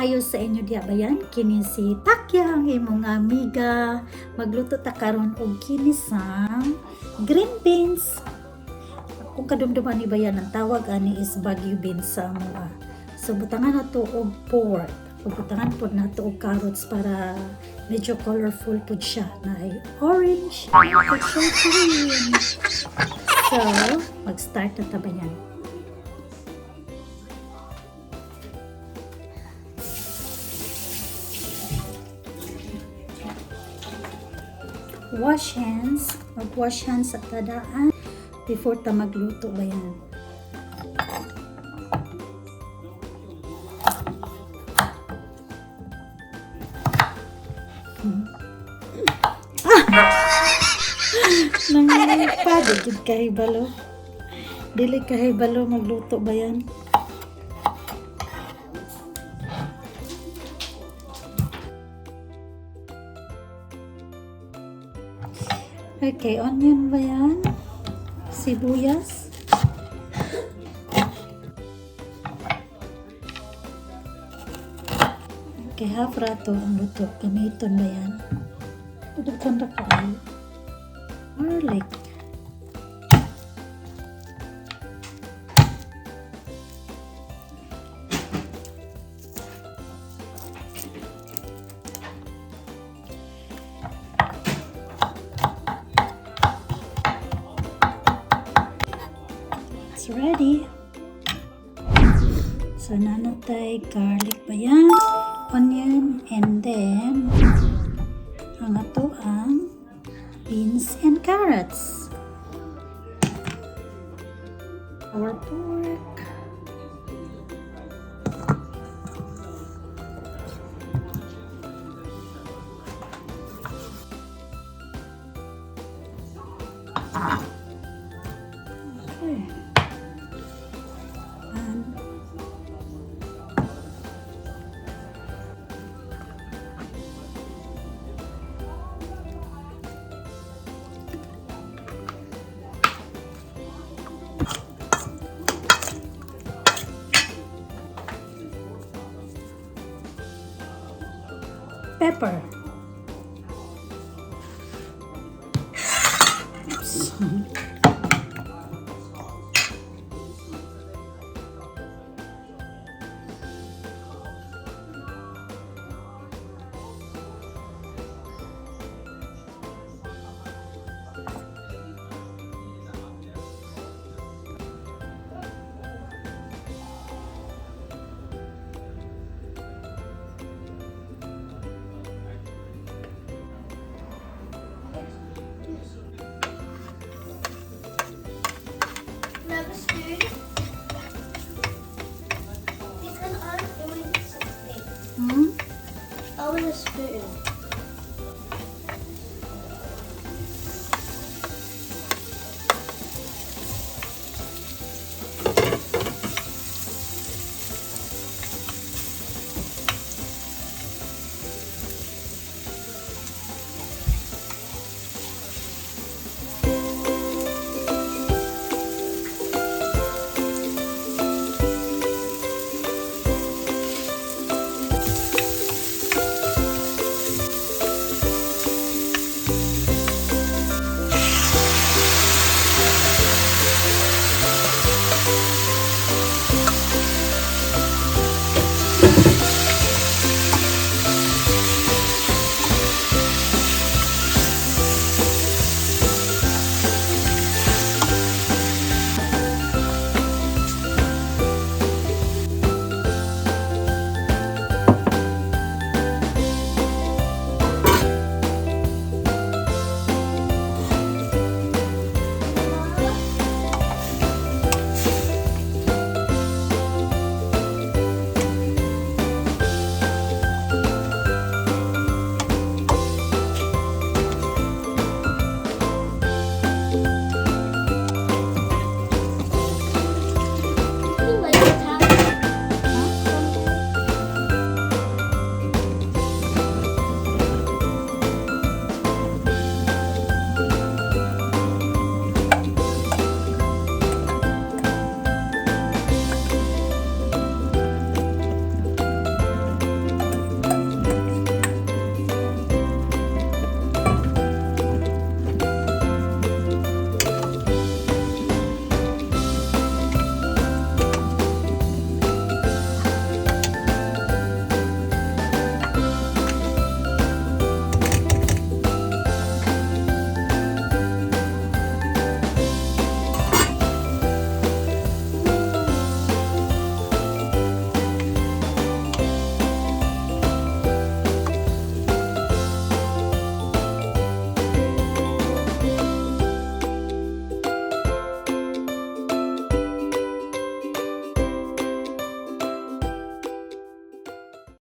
maayo sa inyo diya bayan. Kini si Takya ang imong amiga. Magluto ta karon og kinisang green beans. Kung kadumduman ni bayan ang tawag ani is Baguio beans sa amoa. So butangan nato og pork. Butangan pod nato og carrots para medyo colorful pod siya na ay orange at green. So mag-start na ta bayan. Wash hands. Mag-wash hands sa tadaan before ta magluto ba yan. Nangyaypa, digid kahibalo. Dili kahibalo magluto ba yan. Okay, onion ba yan? Sibuyas. Okay, half rato ang luto. Gamiton ba yan? Tudugkan na kayo. Garlic. It's ready. So, nanatay garlic ba yan? Onion, and then ang ato ang beans and carrots. Our pork. Okay. Pepper. Oops. I want a spoon.